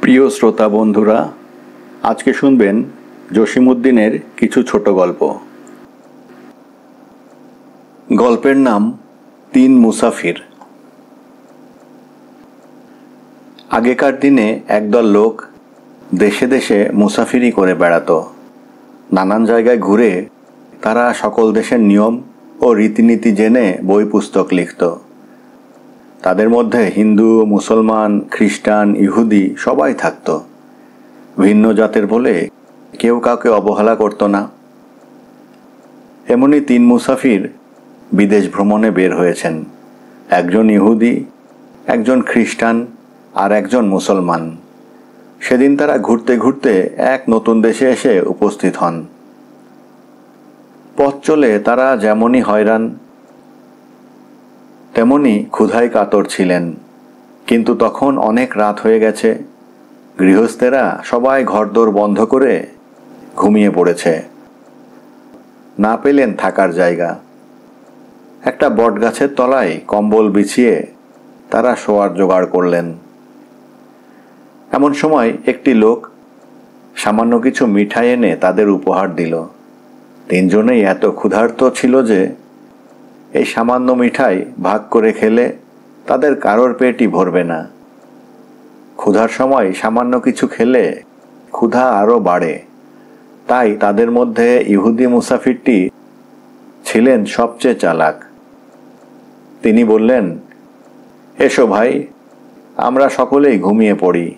প্রিয় শ্রোতা বন্ধুরা, আজকে শুনবেন জসিমউদ্দিনের কিছু ছোট গল্প। গল্পের নাম তিন মুসাফির। আগেকার দিনে একদল লোক দেশে দেশে মুসাফিরি করে বেড়াতো। নানান জায়গায় ঘুরে তারা সকল দেশের নিয়ম ও রীতিনীতি জেনে বই পুস্তক লিখত। তাদের মধ্যে হিন্দু, মুসলমান, খ্রিস্টান, ইহুদি সবাই থাকত। ভিন্ন জাতের বলে কেউ কাউকে অবহেলা করত না। এমনই তিন মুসাফির বিদেশ ভ্রমণে বের হয়েছেন। একজন ইহুদি, একজন খ্রিস্টান আর একজন মুসলমান। সেদিন তারা ঘুরতে ঘুরতে এক নতুন দেশে এসে উপস্থিত হন। পথ চলে তারা যেমনই হয়রান তেমনি ক্ষুধায় কাতর ছিলেন। কিন্তু তখন অনেক রাত হয়ে গেছে। গৃহস্থেরা সবাই ঘরদোর বন্ধ করে ঘুমিয়ে পড়েছে। না পেলেন থাকার জায়গা। একটা বটগাছের তলায় কম্বল বিছিয়ে তারা শোয়ার জোগাড় করলেন। এমন সময় একটি লোক সামান্য কিছু মিঠাই এনে তাদের উপহার দিল। তিনজনেই এত ক্ষুধার্ত ছিল যে এই সামান্য মিঠাই ভাগ করে খেলে তাদের কারোর পেটই ভরবে না। ক্ষুধার সময় সামান্য কিছু খেলে ক্ষুধা আরও বাড়ে। তাই তাদের মধ্যে ইহুদি মুসাফিরটি ছিলেন সবচেয়ে চালাক। তিনি বললেন, এসো ভাই, আমরা সকলেই ঘুমিয়ে পড়ি।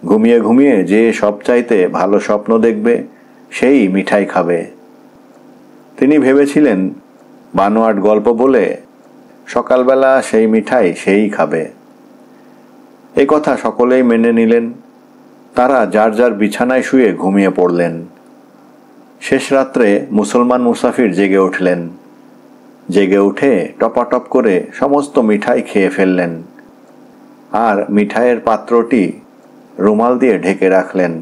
ঘুমিয়ে ঘুমিয়ে যে সবচাইতে ভালো স্বপ্ন দেখবে সেই মিঠাই খাবে। তিনি ভেবেছিলেন বানোয়াট গল্প বলে সকালবেলা সেই মিঠাই সেই খাবে। এই কথা সকলেই মেনে নিলেন। তারা যার যার বিছানায় শুয়ে ঘুমিয়ে পড়লেন। শেষ রাত্রে মুসলমান মুসাফির জেগে উঠলেন। জেগে উঠে টপাটপ করে সমস্ত মিঠাই খেয়ে ফেললেন আর মিঠাইয়ের পাত্রটি রুমাল দিয়ে ঢেকে রাখলেন।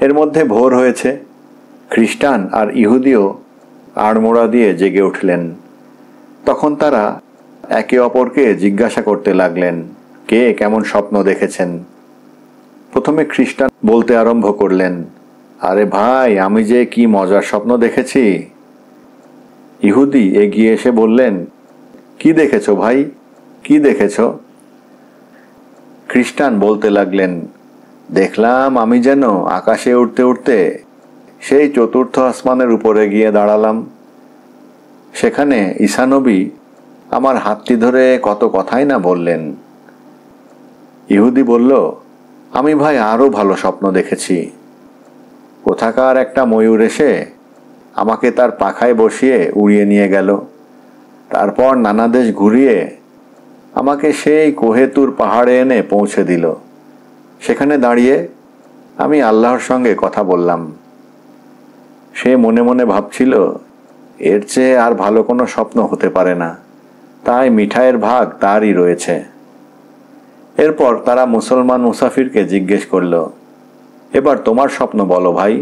এর মধ্যে ভোর হয়েছে। খ্রিস্টান আর ইহুদিও আড়মোড়া দিয়ে জেগে উঠলেন। তখন তারা একে অপরকে জিজ্ঞাসা করতে লাগলেন কে কেমন স্বপ্ন দেখেছেন। প্রথমে খ্রিস্টান বলতে আরম্ভ করলেন, আরে ভাই, আমি যে কি মজার স্বপ্ন দেখেছি। ইহুদি এগিয়ে এসে বললেন, কি দেখেছো ভাই, কি দেখেছো? খ্রিস্টান বলতে লাগলেন, দেখলাম আমি যেন আকাশে উঠতে উঠতে সেই চতুর্থ আসমানের উপরে গিয়ে দাঁড়ালাম। সেখানে ঈসা নবী আমার হাতটি ধরে কত কথাই না বললেন। ইহুদি বলল, আমি ভাই আরও ভালো স্বপ্ন দেখেছি। কোথাকার একটা ময়ূর এসে আমাকে তার পাখায় বসিয়ে উড়িয়ে নিয়ে গেল। তারপর নানা দেশ ঘুরিয়ে আমাকে সেই কোহেতুর পাহাড়ে এনে পৌঁছে দিল। সেখানে দাঁড়িয়ে আমি আল্লাহর সঙ্গে কথা বললাম। সে মনে মনে ভাবছিল, এর চেয়ে আর ভালো কোনো স্বপ্ন হতে পারে না। তাই মিঠাইয়ের ভাগ তারই রয়েছে। এরপর তারা মুসলমান মুসাফিরকে জিজ্ঞেস করল, এবার তোমার স্বপ্ন বলো ভাই।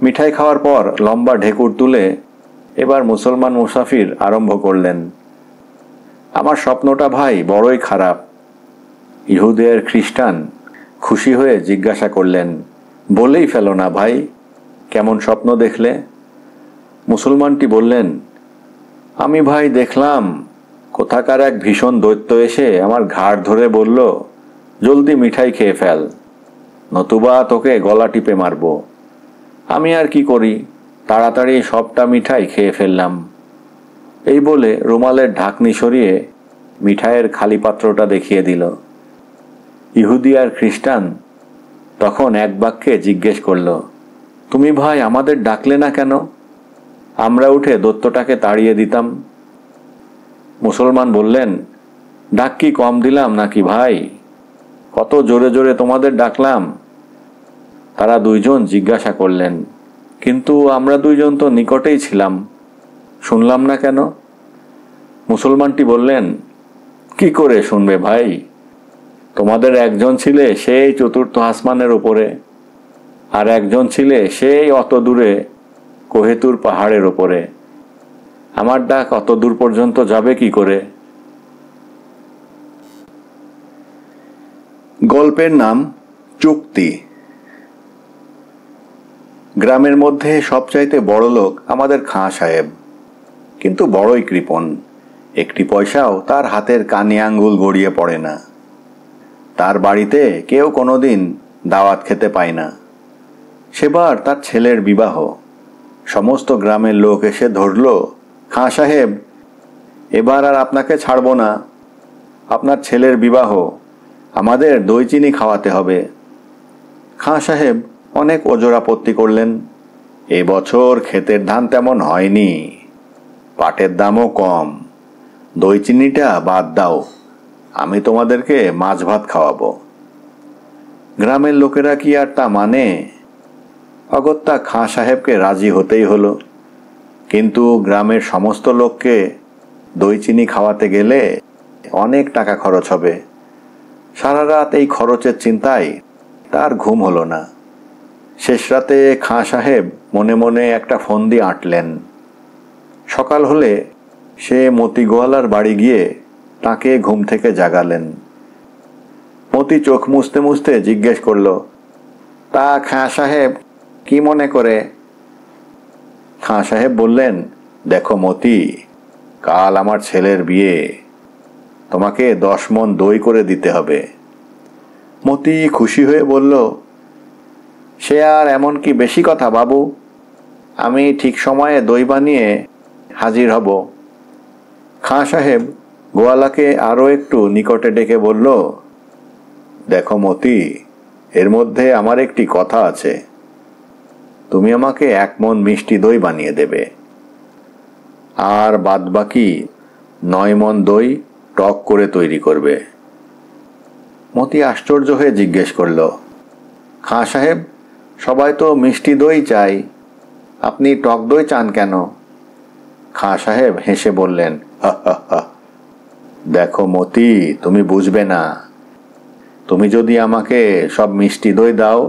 মিঠাই খাওয়ার পর লম্বা ঢেকুর তুলে এবার মুসলমান মুসাফির আরম্ভ করলেন, আমার স্বপ্নটা ভাই বড়ই খারাপ। ইহুদি আর খ্রিস্টান খুশি হয়ে জিজ্ঞাসা করলেন, বলেই ফেলো না ভাই, কেমন স্বপ্ন দেখলে? মুসলমানটি বললেন, আমি ভাই দেখলাম কোথাকার এক ভীষণ দৈত্য এসে আমার ঘাড় ধরে বলল, জলদি মিঠাই খেয়ে ফেল, নতুবা তোকে গলা টিপে মারব। আমি আর কি করি, তাড়াতাড়ি সবটা মিঠাই খেয়ে ফেললাম। এই বলে রুমালের ঢাকনি সরিয়ে মিঠাইয়ের খালি পাত্রটা দেখিয়ে দিল। ইহুদি আর খ্রিস্টান তখন এক বাক্যে জিজ্ঞেস করল, তুমি ভাই আমাদের ডাকলে না কেন? আমরা উঠে দৈত্যটাকে তাড়িয়ে দিতাম। মুসলমান বললেন, ডাক কি কম দিলাম নাকি ভাই? কত জোরে জোরে তোমাদের ডাকলাম। তারা দুইজন জিজ্ঞাসা করলেন, কিন্তু আমরা দুইজন তো নিকটেই ছিলাম, শুনলাম না কেন? মুসলমানটি বললেন, কি করে শুনবে ভাই? তোমাদের একজন ছিলে সেই চতুর্থ আসমানের উপরে, আর একজন ছিলে সেই অত দূরে কোহেতুর পাহাড়ের উপরে। আমার ডাক অত দূর পর্যন্ত যাবে কি করে? গল্পের নাম চুক্তি। গ্রামের মধ্যে সবচাইতে বড় লোক আমাদের খাঁ সাহেব, কিন্তু বড়ই কৃপণ। একটি পয়সাও তার হাতের কানে আঙ্গুল গড়িয়ে পড়ে না। তার বাড়িতে কেউ কোনোদিন দাওয়াত খেতে পায় না। সেবার তার ছেলের বিবাহ। সমস্ত গ্রামের লোক এসে ধরল, খাঁ সাহেব, এবার আর আপনাকে ছাড়ব না। আপনার ছেলের বিবাহ, আমাদের দই চিনি খাওয়াতে হবে। খাঁ সাহেব অনেক ওজর আপত্তি করলেন। এবছর ক্ষেতের ধান তেমন হয়নি, পাটের দামও কম, দই চিনিটা বাদ দাও, আমি তোমাদেরকে মাছ ভাত খাওয়াবো। গ্রামের লোকেরা কি আর তা মানে? অগত্যা খাঁ সাহেবকে রাজি হতেই হলো। কিন্তু গ্রামের সমস্ত লোককে দই চিনি খাওয়াতে গেলে অনেক টাকা খরচ হবে। সারা রাত এই খরচের চিন্তায় তার ঘুম হলো না। শেষ রাতে খাঁ সাহেব মনে মনে একটা ফন্দি আঁটলেন। সকাল হলে সে মতি গোয়ালার বাড়ি গিয়ে তাকে ঘুম থেকে জাগালেন। মতি চোখ মুছতে মুছতে জিজ্ঞেস করল, তা খাঁ সাহেব কি মনে করে? খাঁ সাহেব বললেন, দেখো মতি, কাল আমার ছেলের বিয়ে, তোমাকে 10 মণ দই করে দিতে হবে। মতি খুশি হয়ে বলল, সে আর এমন কি বেশি কথা বাবু, আমি ঠিক সময়ে দই বানিয়ে হাজির হব। খাঁ সাহেব গোয়ালাকে আরও একটু নিকটে ডেকে বলল, দেখো মতি, এর মধ্যে আমার একটি কথা আছে। তুমি আমাকে 1 মণ মিষ্টি দই বানিয়ে দেবে, আর বাদবাকি 9 মণ দই টক করে তৈরি করবে। মতি আশ্চর্য হয়ে জিজ্ঞেস করল, খাঁ সাহেব, সবাই তো মিষ্টি দই চাই, আপনি টক দই চান কেন? খাঁ সাহেব হেসে বললেন, হা হা হা, দেখো মতি, তুমি বুঝবে না। তুমি যদি আমাকে সব মিষ্টি দই দাও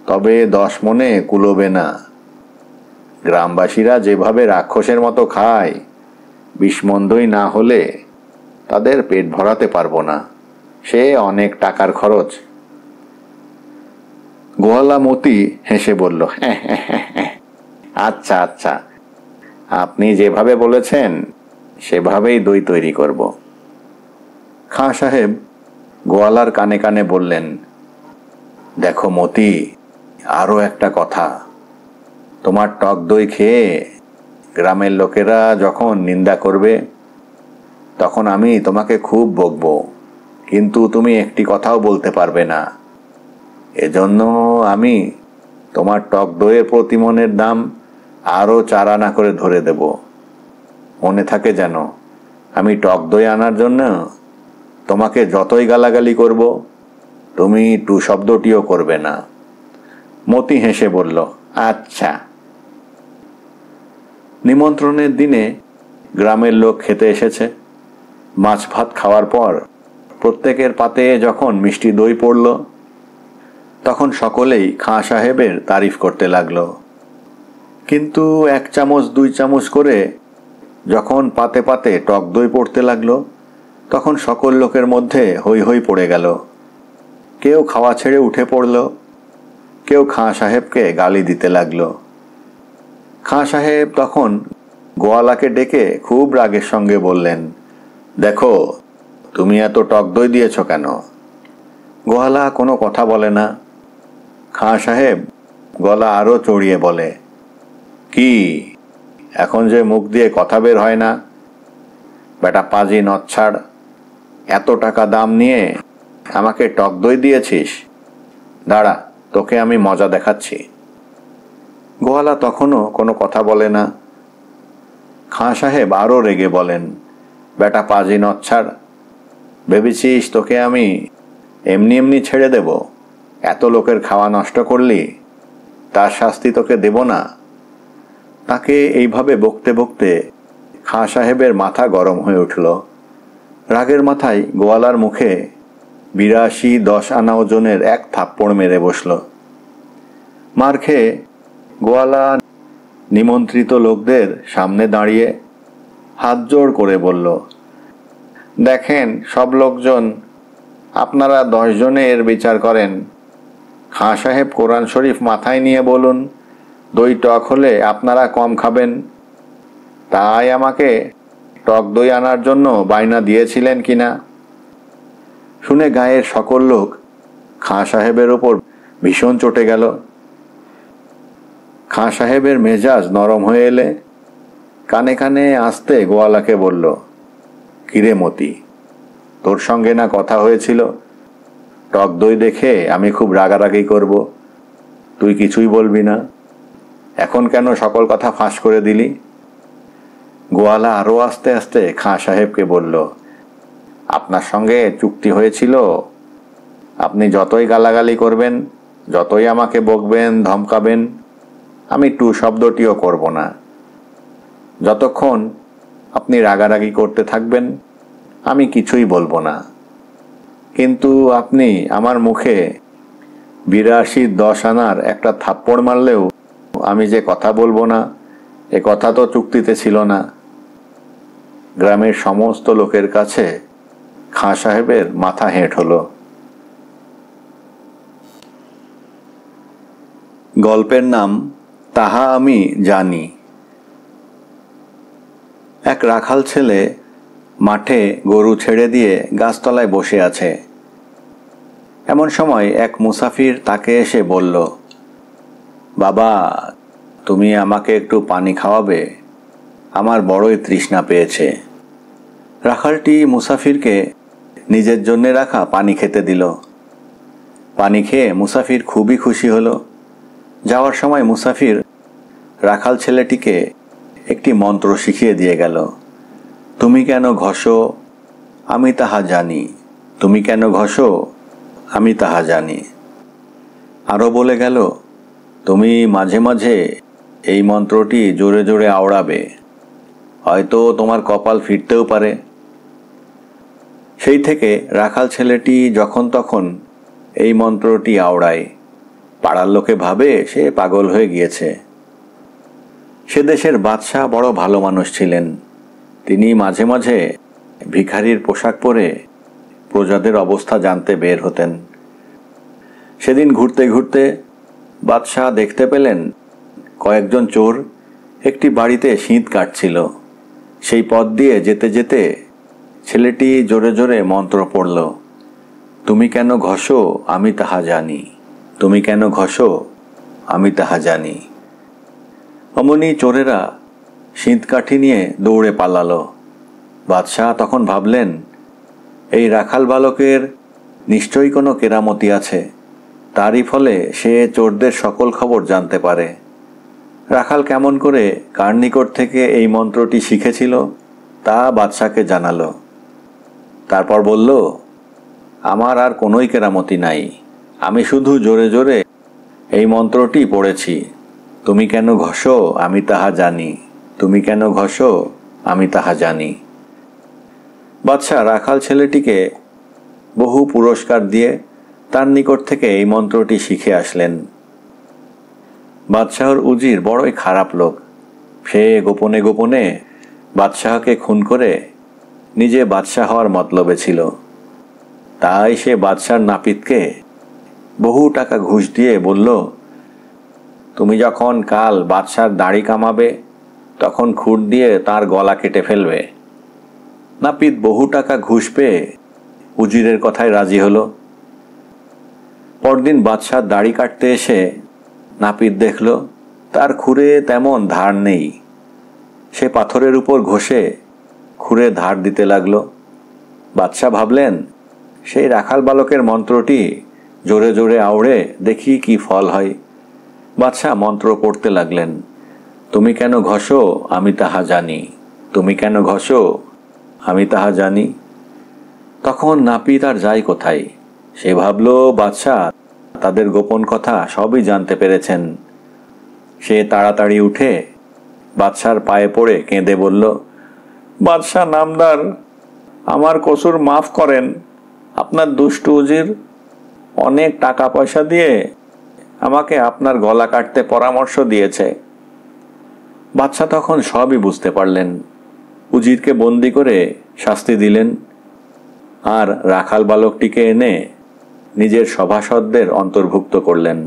তবে 10 মণে কুলোবে না। গ্রামবাসীরা যেভাবে রাক্ষসের মতো খায়, 20 মণ দই না হলে তাদের পেট ভরাতে পারবো না, সে অনেক টাকার খরচ। গোয়ালা মতি হেসে বলল, আচ্ছা আচ্ছা, আপনি যেভাবে বলেছেন সেভাবেই দই তৈরি করব। খাঁ সাহেব গোয়ালার কানে কানে বললেন, দেখো মতি, আরও একটা কথা। তোমার টক দই খেয়ে গ্রামের লোকেরা যখন নিন্দা করবে তখন আমি তোমাকে খুব বকবো, কিন্তু তুমি একটি কথাও বলতে পারবে না। এজন্য আমি তোমার টক দইয়ের প্রতি মণের দাম আরও 4 আনা করে ধরে দেব। মনে থাকে যেন, আমি টক দই আনার জন্য তোমাকে যতই গালাগালি করব, তুমি টু শব্দটিও করবে না। মতি হেসে বলল, আচ্ছা। নিমন্ত্রণের দিনে গ্রামের লোক খেতে এসেছে। মাছ ভাত খাওয়ার পর প্রত্যেকের পাতে যখন মিষ্টি দই পড়ল, তখন সকলেই খাঁ সাহেবের তারিফ করতে লাগলো। কিন্তু 1 চামচ 2 চামচ করে যখন পাতে পাতে টক দই পড়তে লাগলো, তখন সকল লোকের মধ্যে হৈ হৈ পড়ে গেল। কেউ খাওয়া ছেড়ে উঠে পড়ল, কেউ খাঁ সাহেবকে গালি দিতে লাগলো। খাঁ সাহেব তখন গোয়ালাকে ডেকে খুব রাগের সঙ্গে বললেন, দেখো, তুমি এত টক দই দিয়েছ কেন? গোয়ালা কোনো কথা বলে না। খাঁ সাহেব গলা আরও চড়িয়ে বলে, কি, এখন যে মুখ দিয়ে কথা বের হয় না? বেটা পাজি নচ্ছাড়, এত টাকা দাম নিয়ে আমাকে টক দই দিয়েছিস? দাঁড়া, তোকে আমি মজা দেখাচ্ছি। গোয়ালা তখনও কোনো কথা বলে না। খাঁ সাহেব আরও রেগে বলেন, বেটা পাজি নচ্ছাড়, ভেবেছিস তোকে আমি এমনি এমনি ছেড়ে দেব? এত লোকের খাওয়া নষ্ট করলি, তার শাস্তি তোকে দেব না? তাকে এইভাবে বকতে বকতে খাঁ সাহেবের মাথা গরম হয়ে উঠল। রাগের মাথায় গোয়ালার মুখে 82 10 আনা ওজনের এক থাপ্পড় মেরে বসল। মার খেয়ে গোয়ালা নিমন্ত্রিত লোকদের সামনে দাঁড়িয়ে হাত জোড় করে বলল, দেখেন সব লোকজন, আপনারা 10 জনে এর বিচার করেন। খাঁ সাহেব কোরআন শরীফ মাথায় নিয়ে বলুন, দই টক হলে আপনারা কম খাবেন। তাই আমাকে টক দই আনার জন্য বায়না দিয়েছিলেন কিনা? শুনে গায়ের সকল লোক খাঁ সাহেবের ওপর ভীষণ চটে গেল। খাঁ সাহেবের মেজাজ নরম হয়ে এলে কানে কানে আস্তে গোয়ালাকে বলল, কিরে মতি, তোর সঙ্গে না কথা হয়েছিল টক দই দেখে আমি খুব রাগারাগি করব, তুই কিছুই বলবি না, এখন কেন সকল কথা ফাঁস করে দিলি? গোয়ালা আরো আস্তে আস্তে খাঁ সাহেবকে বলল, আপনার সঙ্গে চুক্তি হয়েছিল আপনি যতই গালাগালি করবেন, যতই আমাকে বকবেন, ধমকাবেন, আমি টু শব্দটিও করব না। যতক্ষণ আপনি রাগারাগি করতে থাকবেন আমি কিছুই বলবো না। কিন্তু আপনি আমার মুখে 82-10 আনার একটা থাপ্পড় মারলেও আমি যে কথা বলবো না, এ কথা তো চুক্তিতে ছিল না। গ্রামের সমস্ত লোকের কাছে খাঁ সাহেবের মাথা হেঁট হলো। গল্পের নাম তাহা আমি জানি। এক রাখাল ছেলে মাঠে গরু ছেড়ে দিয়ে গাছতলায় বসে আছে। এমন সময় এক মুসাফির তাকে এসে বলল, বাবা, তুমি আমাকে একটু পানি খাওয়াবে? আমার বড়ই তৃষ্ণা পেয়েছে। রাখালটি মুসাফিরকে নিজের জন্যে রাখা পানি খেতে দিল। পানি খেয়ে মুসাফির খুবই খুশি হলো। যাওয়ার সময় মুসাফির রাখাল ছেলেটিকে একটি মন্ত্র শিখিয়ে দিয়ে গেল। তুমি কেন ঘষো আমি তাহা জানি, তুমি কেন ঘষো আমি তাহা জানি। আরও বলে গেল, তুমি মাঝে মাঝে এই মন্ত্রটি জোরে জোরে আওড়াবে, হয়তো তোমার কপাল ফিরতেও পারে। সেই থেকে রাখাল ছেলেটি যখন তখন এই মন্ত্রটি আওড়ায়। পাড়ার লোকে ভাবে সে পাগল হয়ে গিয়েছে। সে দেশের বাদশাহ বড় ভালো মানুষ ছিলেন। তিনি মাঝে মাঝে ভিখারির পোশাক পরে প্রজাদের অবস্থা জানতে বের হতেন। সেদিন ঘুরতে ঘুরতে বাদশাহ দেখতে পেলেন কয়েকজন চোর একটি বাড়িতে শীত কাটছিল। সেই পথ দিয়ে যেতে যেতে ছেলেটি জোরে জোরে মন্ত্র পড়ল, তুমি কেন ঘষো আমি তাহা জানি, তুমি কেন ঘষো আমি তাহা জানি। অমনি চোরেরা শীত কাঠি নিয়ে দৌড়ে পালালো। বাদশাহ তখন ভাবলেন, এই রাখাল বালকের নিশ্চয়ই কোনো কেরামতি আছে, তারই ফলে সে চোরদের সকল খবর জানতে পারে। রাখাল কেমন করে কার নিকট থেকে এই মন্ত্রটি শিখেছিল তা বাদশাকে জানালো। তারপর বলল, আমার আর কোনোই কেরামতি নাই, আমি শুধু জোরে জোরে এই মন্ত্রটি পড়েছি, তুমি কেন ঘষো আমি তাহা জানি, তুমি কেন ঘষো আমি তাহা জানি। বাদশাহ রাখাল ছেলেটিকে বহু পুরস্কার দিয়ে তার নিকট থেকে এই মন্ত্রটি শিখে আসলেন। বাদশাহর উজির বড়ই খারাপ লোক। সে গোপনে গোপনে বাদশাহকে খুন করে নিজে বাদশাহ হওয়ার মতলবে ছিল। তাই সে বাদশাহর নাপিতকে বহু টাকা ঘুষ দিয়ে বলল, তুমি যখন কাল বাদশাহর দাড়ি কামাবে তখন খুঁট দিয়ে তার গলা কেটে ফেলবে। নাপিত বহু টাকা ঘুষ পেয়ে উজিরের কথায় রাজি হলো। পরদিন বাদশাহ দাড়ি কাটতে এসে নাপিত দেখল তার খুরে তেমন ধার নেই। সে পাথরের উপর ঘষে খুরে ধার দিতে লাগলো। বাদশাহ ভাবলেন, সেই রাখাল বালকের মন্ত্রটি জোরে জোরে আওড়ে দেখি কি ফল হয়। বাদশাহ মন্ত্র পড়তে লাগলেন, তুমি কেন ঘষো আমি তাহা জানি, তুমি কেন ঘষো আমি তাহা জানি। তখন নাপিত আর যায় কোথায়? সে ভাবল বাদশাহ তাদের গোপন কথা সবই জানতে পেরেছেন। সে তাড়াতাড়ি উঠে বাদশার পায়ে পড়ে কেঁদে বলল, বাদশাহ নামদার, আমার কসুর মাফ করেন। আপনার দুষ্টু উজির অনেক টাকা পয়সা দিয়ে আমাকে আপনার গলা কাটতে পরামর্শ দিয়েছে। বাদশাহ তখন সবই বুঝতে পারলেন। উজিরকে বন্দি করে শাস্তি দিলেন। আর রাখাল বালকটিকে এনে নিজের সভাসদদের অন্তর্ভুক্ত করলেন।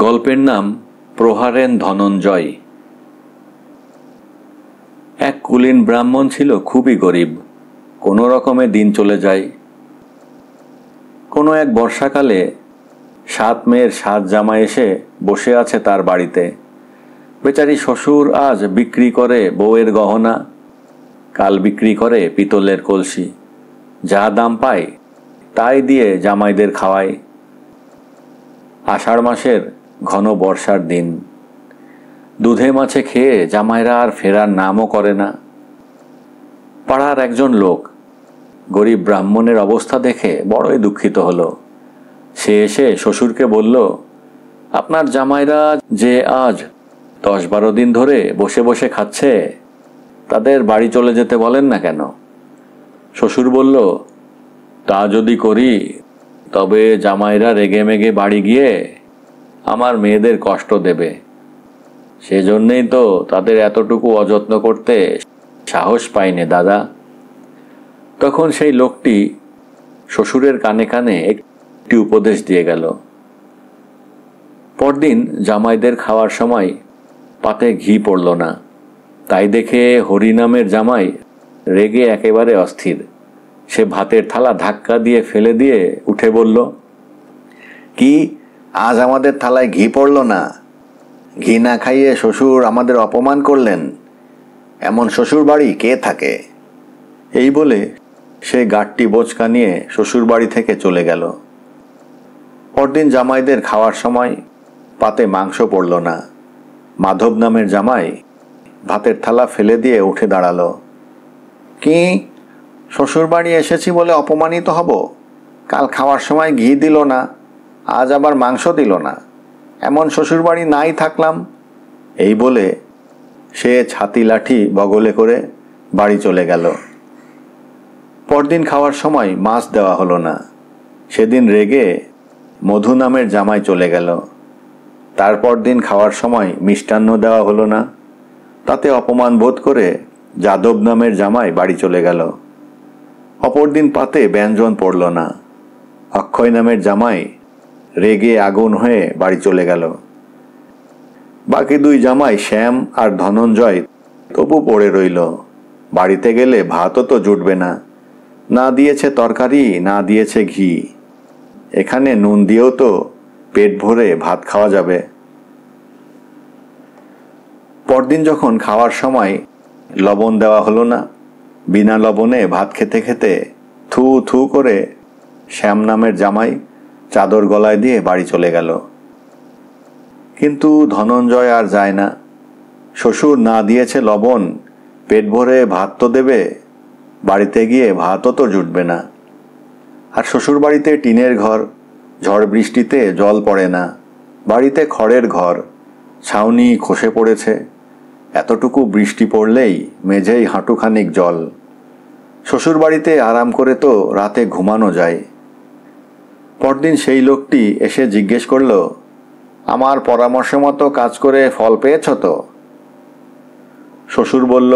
গল্পের নাম প্রহারেন ধনঞ্জয়। এক কুলীন ব্রাহ্মণ ছিল, খুবই গরিব। কোনো রকমে দিন চলে যায়। কোনো এক বর্ষাকালে 7 মেয়ের 7 জামাই এসে বসে আছে তার বাড়িতে। বেচারি শ্বশুর আজ বিক্রি করে বউয়ের গহনা, কাল বিক্রি করে পিতলের কলসি। যা দাম পায় তাই দিয়ে জামাইদের খাওয়ায়। আষাঢ় মাসের ঘন বর্ষার দিন। দুধে মাছে খেয়ে জামাইরা আর ফেরার নামও করে না। পাড়ার একজন লোক গরিব ব্রাহ্মণের অবস্থা দেখে বড়ই দুঃখিত হলো। সে এসে শ্বশুরকে বলল, আপনার জামাইরা যে আজ 10-12 দিন ধরে বসে বসে খাচ্ছে, তাদের বাড়ি চলে যেতে বলেন না কেন? শ্বশুর বলল, তা যদি করি তবে জামাইরা রেগে মেগে বাড়ি গিয়ে আমার মেয়েদের কষ্ট দেবে। সেজন্যই তো তাদের এতটুকু অযত্ন করতে সাহস পাইনি দাদা। তখন সেই লোকটি শ্বশুরের কানে কানে একটি উপদেশ দিয়ে গেল। পরদিন জামাইদের খাওয়ার সময় পাতে ঘি পড়ল না। তাই দেখে হরিনামের জামাই রেগে একেবারে অস্থির। সে ভাতের থালা ধাক্কা দিয়ে ফেলে দিয়ে উঠে বলল, কি আজ আমাদের থালায় ঘি পড়ল না? ঘি না খাইয়ে শ্বশুর আমাদের অপমান করলেন। এমন শ্বশুর বাড়ি কে থাকে? এই বলে সে গাঁটটি বোচকা নিয়ে শ্বশুর বাড়ি থেকে চলে গেল। পরদিন জামাইদের খাওয়ার সময় পাতে মাংস পড়ল না। মাধব নামের জামাই ভাতের থালা ফেলে দিয়ে উঠে দাঁড়ালো। কি, শ্বশুর বাড়ি এসেছি বলে অপমানিত হব? কাল খাওয়ার সময় ঘি দিল না, আজ আবার মাংস দিল না। এমন শ্বশুর বাড়ি নাই থাকলাম। এই বলে সে ছাতি লাঠি বগলে করে বাড়ি চলে গেল। পরদিন খাওয়ার সময় মাছ দেওয়া হলো না। সেদিন রেগে মধু নামের জামাই চলে গেল। তারপর দিন খাওয়ার সময় মিষ্টান্ন দেওয়া হলো না। তাতে অপমান বোধ করে যাদব নামের জামাই বাড়ি চলে গেল। অপরদিন পাতে ব্যঞ্জন পড়ল না। অক্ষয় নামের জামাই রেগে আগুন হয়ে বাড়ি চলে গেল। বাকি 2 জামাই শ্যাম আর ধনঞ্জয় তবু পড়ে রইল। বাড়িতে গেলে ভাতও তো জুটবে না। না দিয়েছে তরকারি, না দিয়েছে ঘি। এখানে নুন দিয়েও তো পেট ভরে ভাত খাওয়া যাবে। পরদিন যখন খাওয়ার সময় লবণ দেওয়া হলো না, বিনা লবণে ভাত খেতে খেতে থু থু করে শ্যাম নামের জামাই চাদর গলায় দিয়ে বাড়ি চলে গেল। কিন্তু ধনঞ্জয় আর যায় না। শ্বশুর না দিয়েছে লবণ, পেট ভরে ভাত তো দেবে, বাড়িতে গিয়ে ভাতও তো জুটবে না। আর শ্বশুর বাড়িতে টিনের ঘর, ঝড় বৃষ্টিতে জল পড়ে না। বাড়িতে খড়ের ঘর, ছাউনি খসে পড়েছে। এতটুকু বৃষ্টি পড়লেই মেঝেই হাঁটুখানিক জল। শ্বশুর বাড়িতে আরাম করে তো রাতে ঘুমানো যায়। পরদিন সেই লোকটি এসে জিজ্ঞেস করল, আমার পরামর্শ মতো কাজ করে ফল পেয়েছ তো? শ্বশুর বলল,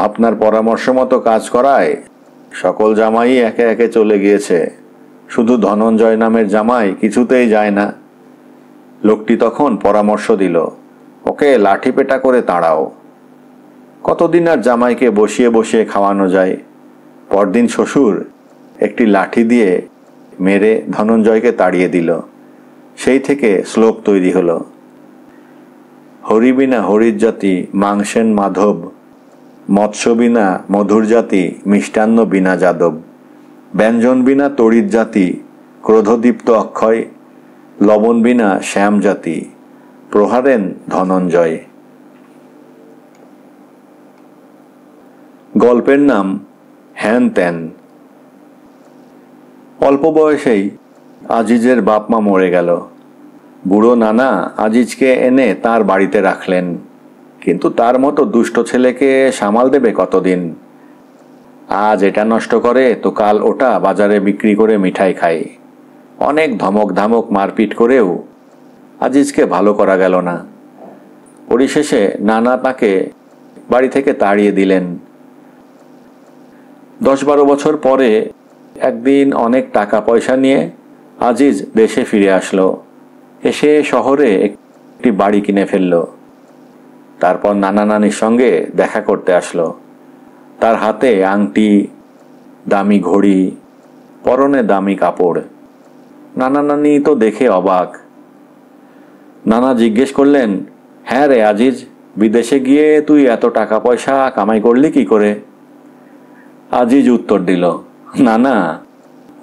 আপনার পরামর্শ মতো কাজ করায় সকল জামাই একে একে চলে গিয়েছে, শুধু ধনঞ্জয় নামের জামাই কিছুতেই যায় না। লোকটি তখন পরামর্শ দিল, ওকে লাঠি পেটা করে তাড়াও। কতদিন আর জামাইকে বসিয়ে বসিয়ে খাওয়ানো যায়? পরদিন শ্বশুর একটি লাঠি দিয়ে মেরে ধনঞ্জয়কে তাড়িয়ে দিল। সেই থেকে শ্লোক তৈরি হলো, হরি বিনা হরির জাতি মাংসেন মাধব, মৎস্য বিনা মধুর জাতি মিষ্টান্ন বিনা যাদব, ব্যঞ্জন বিনা তড়িৎ জাতি ক্রোধদীপ্ত অক্ষয়, লবণ বিনা শ্যাম জাতি প্রহারেন ধনঞ্জয়। গল্পের নাম হ্যান ত্যান। অল্প বয়সেই আজিজের বাপ মা মরে গেল। বুড়ো নানা আজিজকে এনে তার বাড়িতে রাখলেন। কিন্তু তার মতো দুষ্ট ছেলেকে সামাল দেবে কতদিন? আজ এটা নষ্ট করে তো কাল ওটা বাজারে বিক্রি করে মিঠাই খায়। অনেক ধমক ধামক মারপিট করেও আজিজকে ভালো করা গেল না। পরিশেষে নানা তাকে বাড়ি থেকে তাড়িয়ে দিলেন। 10-12 বছর পরে একদিন অনেক টাকা পয়সা নিয়ে আজিজ দেশে ফিরে আসলো। এসে শহরে একটি বাড়ি কিনে ফেলল। তারপর নানা নানির সঙ্গে দেখা করতে আসলো। তার হাতে আংটি, দামি ঘড়ি, পরনে দামি কাপড়। নানা নানি তো দেখে অবাক। নানা জিজ্ঞেস করলেন, হ্যাঁ রে আজিজ, বিদেশে গিয়ে তুই এত টাকা পয়সা কামাই করলি কি করে? আজিজ উত্তর দিল, নানা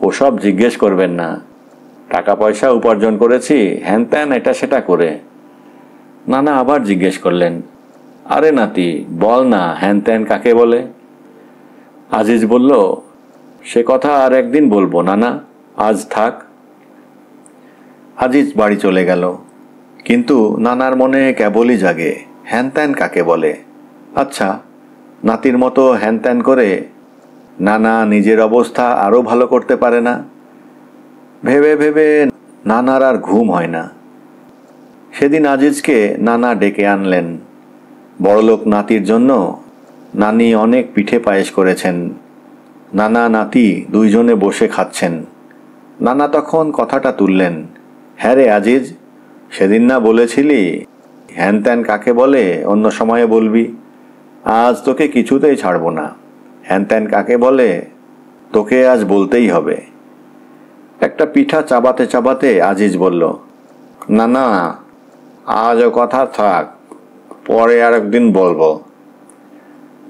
ওসব জিজ্ঞেস করবেন না। টাকা পয়সা উপার্জন করেছি হ্যান ত্যান এটা সেটা করে। নানা আবার জিজ্ঞেস করলেন, আরে নাতি বল না হ্যান ত্যান কাকে বলে? আজিজ বলল, সে কথা আর একদিন বলবো নানা, আজ থাক। আজিজ বাড়ি চলে গেল। কিন্তু নানার মনে কেবলই জাগে, হ্যান ত্যান কাকে বলে? আচ্ছা, নাতির মতো হ্যান ত্যান করে নানা নিজের অবস্থা আরও ভালো করতে পারে না? ভেবে ভেবে নানার আর ঘুম হয় না। সেদিন আজিজকে নানা ডেকে আনলেন। বড়লোক নাতির জন্য নানি অনেক পিঠে পায়েস করেছেন। নানা নাতি দুইজনে বসে খাচ্ছেন। নানা তখন কথাটা তুললেন, হ্যাঁ রে আজিজ, সেদিন না বলেছিলি হ্যান ত্যান কাকে বলে অন্য সময়ে বলবি? আজ তোকে কিছুতেই ছাড়ব না। হ্যান ত্যান কাকে বলে তোকে আজ বলতেই হবে। একটা পিঠা চাবাতে চাবাতে আজিজ বলল, না না, আজ ও কথা থাক, পরে আর একদিন বলবো।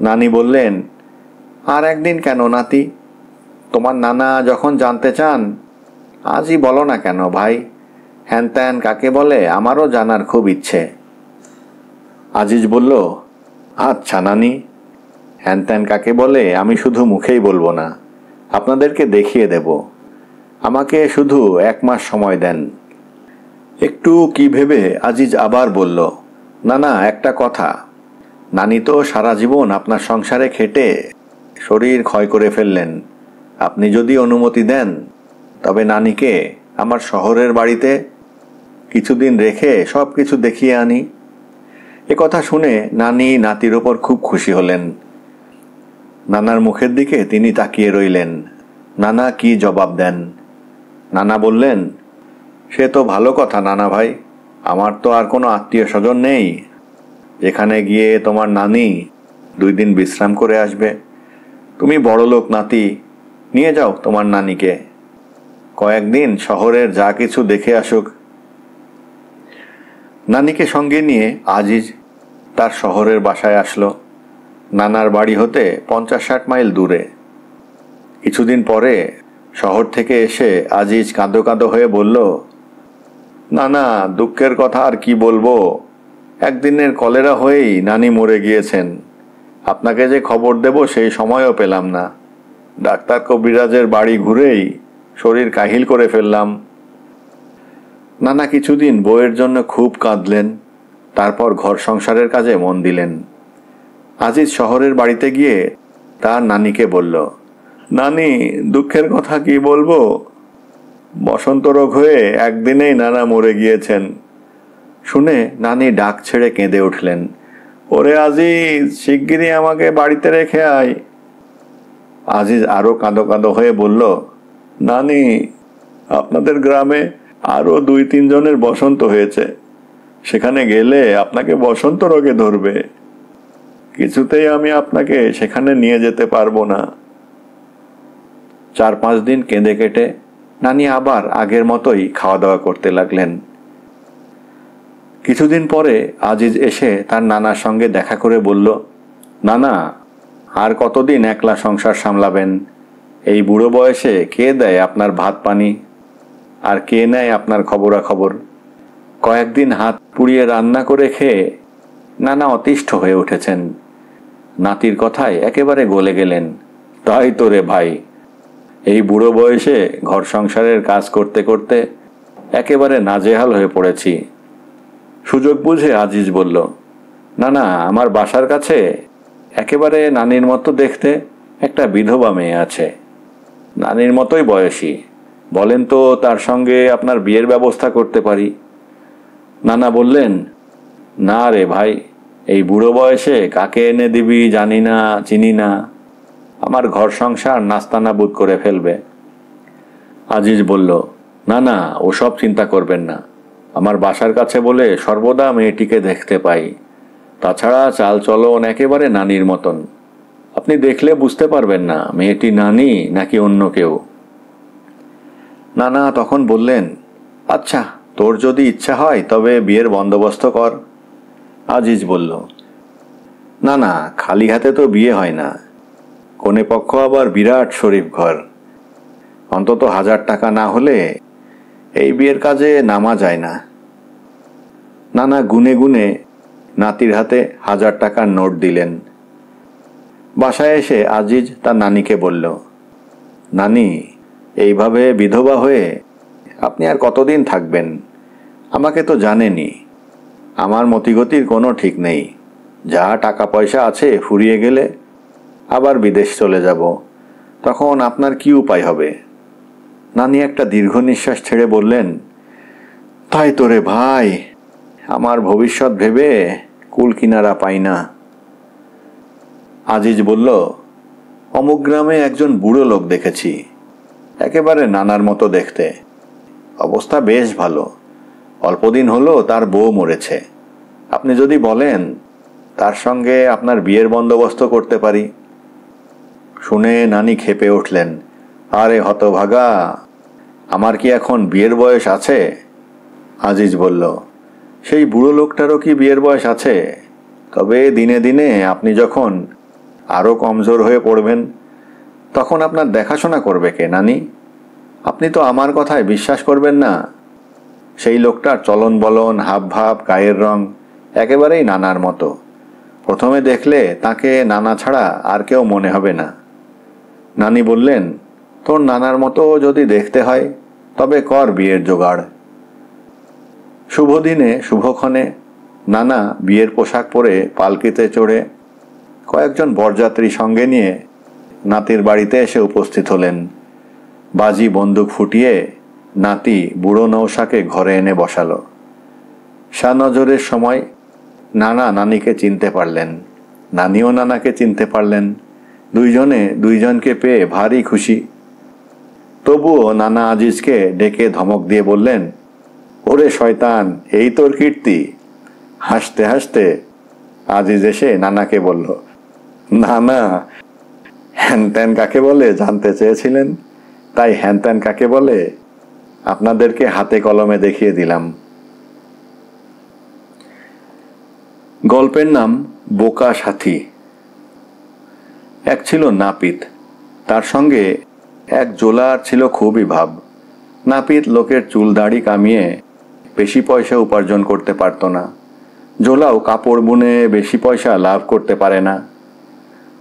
নানি বললেন, আর একদিন কেন নাতি? তোমার নানা যখন জানতে চান আজই বলো না কেন ভাই? হ্যান ত্যান কাকে বলে আমারও জানার খুব ইচ্ছে। আজিজ বলল, আচ্ছা নানি, হ্যান ত্যান কাকে বলে আমি শুধু মুখেই বলবো না, আপনাদেরকে দেখিয়ে দেব। আমাকে শুধু 1 মাস সময় দেন। একটু কি ভেবে আজিজ আবার বলল, না না, একটা কথা। নানি তো সারা জীবন আপনার সংসারে খেটে শরীর ক্ষয় করে ফেললেন। আপনি যদি অনুমতি দেন তবে নানিকে আমার শহরের বাড়িতে কিছুদিন রেখে সব কিছু দেখিয়ে আনি। এ কথা শুনে নানি নাতির ওপর খুব খুশি হলেন। নানার মুখের দিকে তিনি তাকিয়ে রইলেন। নানা কি জবাব দেন? নানা বললেন, সে তো ভালো কথা নানা ভাই, আমার তো আর কোনো আত্মীয় স্বজন নেই যেখানে গিয়ে তোমার নানি 2 দিন বিশ্রাম করে আসবে। তুমি বড়লোক নাতি, নিয়ে যাও তোমার নানিকে, কয়েকদিন শহরের যা কিছু দেখে আসুক। নানিকে সঙ্গে নিয়ে আজিজ তার শহরের বাসায় আসলো। নানার বাড়ি হতে 50-60 মাইল দূরে। কিছুদিন পরে শহর থেকে এসে আজিজ কাঁদো কাঁদো হয়ে বলল, নানা দুঃখের কথা আর কি বলবো, একদিনের কলেরা হয়েই নানি মরে গিয়েছেন। আপনাকে যে খবর দেব সেই সময়ও পেলাম না। ডাক্তার কবিরাজের বাড়ি ঘুরেই শরীর কাহিল করে ফেললাম। নানা কিছুদিন বউয়ের জন্য খুব কাঁদলেন। তারপর ঘর সংসারের কাজে মন দিলেন। আজিজ শহরের বাড়িতে গিয়ে তার নানিকে বলল, নানি দুঃখের কথা কি বলবো, বসন্ত রোগ হয়ে একদিনেই নানা মরে গিয়েছেন। শুনে নানি ডাক ছেড়ে কেঁদে উঠলেন, ওরে আজিজ, শিগগিরই আমাকে বাড়িতে রেখে আয়। আজিজ আরো কাঁদো কাঁদো হয়ে বলল, নানি আপনাদের গ্রামে আরো 2-3 জনের বসন্ত হয়েছে, সেখানে গেলে আপনাকে বসন্ত রোগে ধরবে। কিছুতেই আমি আপনাকে সেখানে নিয়ে যেতে পারবো না। 4-5 দিন কেঁদে কেটে নানি আবার আগের মতোই খাওয়া দাওয়া করতে লাগলেন। কিছুদিন পরে আজিজ এসে তার নানার সঙ্গে দেখা করে বলল, নানা আর কতদিন একলা সংসার সামলাবেন? এই বুড়ো বয়সে কে দেয় আপনার ভাত পানি, আর কে নেয় আপনার খবরাখবর? কয়েকদিন হাত পুড়িয়ে রান্না করে খেয়ে নানা অতিষ্ঠ হয়ে উঠেছেন। নাতির কথায় একেবারে গলে গেলেন, তাই তো রে ভাই, এই বুড়ো বয়সে ঘর সংসারের কাজ করতে করতে একেবারে নাজেহাল হয়ে পড়েছি। সুযোগ বুঝে আজিজ বলল, না না, আমার বাসার কাছে একেবারে নানির মতো দেখতে একটা বিধবা মেয়ে আছে, নানির মতোই বয়সী। বলেন তো তার সঙ্গে আপনার বিয়ের ব্যবস্থা করতে পারি? নানা বললেন, না রে ভাই, এই বুড়ো বয়সে কাকে এনে দিবি জানি না, চিনি না, আমার ঘর সংসার নাস্তানাবুদ করে ফেলবে। আজিজ বলল, না না, ওসব চিন্তা করবেন না, আমার বাসার কাছে বলে সর্বদা মেয়েটিকে দেখতে পাই। তাছাড়া চাল চলন একেবারে নানির মতন। আপনি দেখলে বুঝতে পারবেন না মেয়েটি নানি নাকি অন্য কেউ। নানা তখন বললেন, আচ্ছা, তোর যদি ইচ্ছা হয় তবে বিয়ের বন্দোবস্ত কর। আজিজ বলল, না না, খালি হাতে তো বিয়ে হয় না, কনে পক্ষ আবার বিরাট শরীফ ঘর, অন্তত 1000 টাকা না হলে এই বিয়ের কাজে নামা যায় না। নানা গুনে গুনে নাতির হাতে 1000 টাকার নোট দিলেন। বাসায় এসে আজিজ তার নানিকে বলল, নানি, এইভাবে বিধবা হয়ে আপনি আর কতদিন থাকবেন? আমাকে তো জানেনই, আমার মতিগতির কোনো ঠিক নেই। যা টাকা পয়সা আছে ফুরিয়ে গেলে আবার বিদেশ চলে যাব, তখন আপনার কি উপায় হবে? নানি একটা দীর্ঘ নিঃশ্বাস ছেড়ে বললেন, তাই তো রে ভাই, আমার ভবিষ্যৎ ভেবে কুল কিনারা পাই না। আজিজ বলল, অমুক গ্রামে একজন বুড়ো লোক দেখেছি, একেবারে নানার মতো দেখতে, অবস্থা বেশ ভালো, অল্পদিন হলো তার বউ মরেছে। আপনি যদি বলেন তার সঙ্গে আপনার বিয়ের বন্দোবস্ত করতে পারি। শুনে নানি ক্ষেপে উঠলেন, আরে হতভাগা, আমার কি এখন বিয়ের বয়স আছে? আজিজ বলল, সেই বুড়ো লোকটারও কি বিয়ের বয়স আছে? তবে দিনে দিনে আপনি যখন আরও কমজোর হয়ে পড়বেন, তখন আপনার দেখাশোনা করবে কে নানি? আপনি তো আমার কথায় বিশ্বাস করবেন না। সেই লোকটার চলন বলন, হাব ভাব, গায়ের রং একেবারেই নানার মতো। প্রথমে দেখলে তাকে নানা ছাড়া আর কেউ মনে হবে না। নানি বললেন, তোর নানার মতো যদি দেখতে হয় তবে কর বিয়ের জোগাড়। শুভ দিনে শুভক্ষণে নানা বিয়ের পোশাক পরে পালকিতে চড়ে কয়েকজন বরযাত্রী সঙ্গে নিয়ে নাতির বাড়িতে এসে উপস্থিত হলেন। বাজি বন্দুক ফুটিয়ে নাতি বুড়ো নৌসাকে ঘরে এনে বসালো। শাহনজরের সময় নানা নানিকে চিনতে পারলেন, নানিও নানাকে চিনতে পারলেন। দুইজনে দুইজনকে পেয়ে ভারী খুশি। তবুও নানা আজিজকে ডেকে ধমক দিয়ে বললেন, ওরে শয়তান, এই তোর কীর্তি? হাসতে হাসতে আজিজ এসে নানাকে বলল, নানা, হ্যানত্যান কাকে বলে জানতে চেয়েছিলেন, তাই হ্যানত্যান কাকে বলে আপনাদেরকে হাতে কলমে দেখিয়ে দিলাম। গল্পের নাম বোকা সাথী। এক ছিল নাপিত, তার সঙ্গে এক জোলার ছিল খুবই ভাব। নাপিত লোকের চুল দাড়ি কামিয়ে বেশি পয়সা উপার্জন করতে পারত না, জোলাও কাপড় বুনে বেশি পয়সা লাভ করতে পারে না।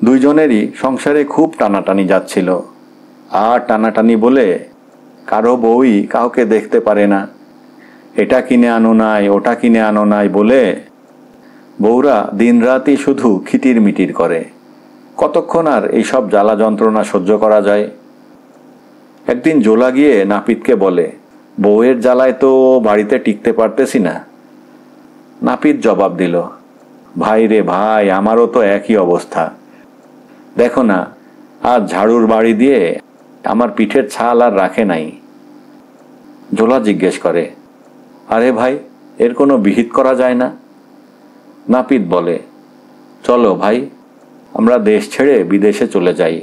দুইজনেরই সংসারে খুব টানাটানি যাচ্ছিল। আর টানাটানি বলে কারো বউই কাউকে দেখতে পারে না। এটা কিনে আনো নাই, ওটা কিনে আনো নাই বলে বউরা দিনরাতই শুধু খিটির মিটির করে। কতক্ষণ আর এইসব জ্বালা যন্ত্রণা সহ্য করা যায়? একদিন জোলা গিয়ে নাপিতকে বলে, বউয়ের জ্বালায় তো বাড়িতে টিকতে পারতেছি না। নাপিত জবাব দিল, ভাই রে ভাই, আমারও তো একই অবস্থা। দেখো না, আজ ঝাড়ুর বাড়ি দিয়ে আমার পিঠের ছাল আর রাখে নাই। জোলা জিজ্ঞেস করে, আরে ভাই, এর কোনো বিহিত করা যায় না? নাপিত বলে, চলো ভাই, আমরা দেশ ছেড়ে বিদেশে চলে যাই,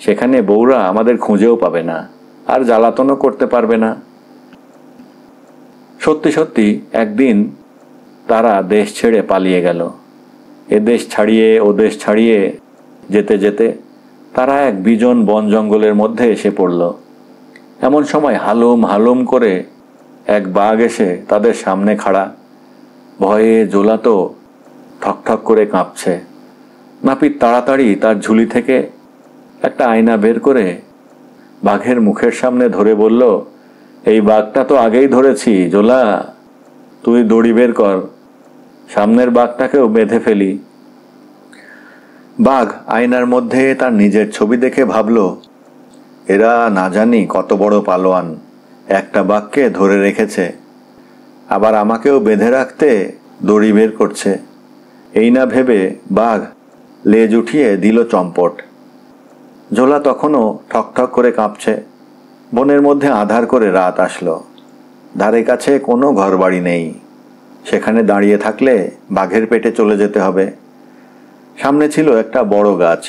সেখানে বউরা আমাদের খুঁজেও পাবে না, আর জ্বালাতনও করতে পারবে না। সত্যি সত্যি একদিন তারা দেশ ছেড়ে পালিয়ে গেল। এ দেশ ছাড়িয়ে ও দেশ ছাড়িয়ে যেতে যেতে তারা এক বিজন বন জঙ্গলের মধ্যে এসে পড়ল। এমন সময় হালুম হালুম করে এক বাঘ এসে তাদের সামনে খাড়া। ভয়ে জোলা তো ঠকঠক করে কাঁপছে। নাপিত তাড়াতাড়ি তার ঝুলি থেকে একটা আয়না বের করে বাঘের মুখের সামনে ধরে বলল, এই বাঘটা তো আগেই ধরেছি, জোলা, তুই দড়ি বের কর, সামনের বাঘটাকেও বেঁধে ফেলি। বাঘ আয়নার মধ্যে তার নিজের ছবি দেখে ভাবল, এরা না জানি কত বড় পালোয়ান, একটা বাঘকে ধরে রেখেছে, আবার আমাকেও বেঁধে রাখতে দড়ি বের করছে। এই না ভেবে বাঘ লেজ উঠিয়ে দিল চম্পট। জোলা তখনও ঠকঠক করে কাঁপছে। বনের মধ্যে আঁধার করে রাত আসলো। ধারে কাছে কোনো ঘরবাড়ি নেই। সেখানে দাঁড়িয়ে থাকলে বাঘের পেটে চলে যেতে হবে। সামনে ছিল একটা বড় গাছ।